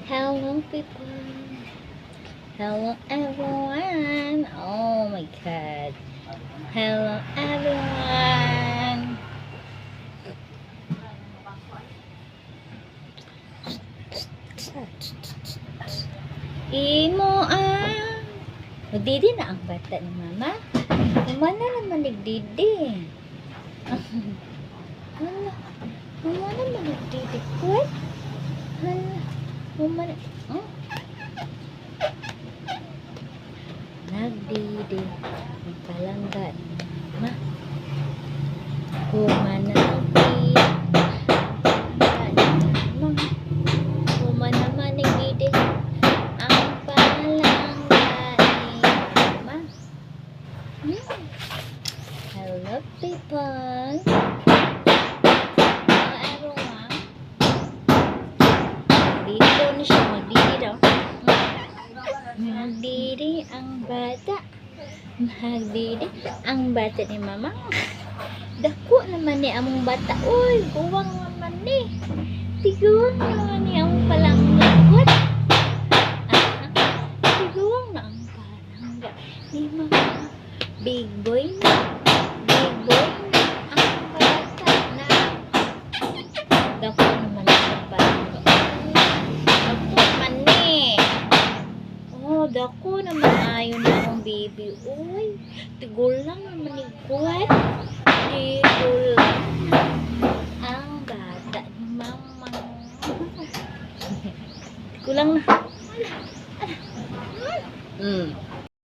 Hello people. Hello everyone. Oh my god. Hello everyone. Imo Magdidi na ang bata ni mama. Kumana naman nagdidi. Hala. Kumana naman nagdidi. What? Hala. Kumana. Nagdidi. Ang palangga ni mama. Kumana nagdidi. Kumana naman nagdidi. Hello people. Hello everyone. Dito na siya. Magdidi daw. Magdidi ang bata. Magdidi ang bata ni mama. Dako naman ni among bata. Uy, guwang naman ni. Tiguwang naman ni among palangga. Tiguwang na ang palangga ni mama. Big boy na. Big boy na ang bata na. Dako naman ang bata. Dako naman ni. Oh, dako naman ayon na ang baby. Uy, tigol lang naman ni Kuwet. Tigol lang ang bata ni mama. Tigol lang na.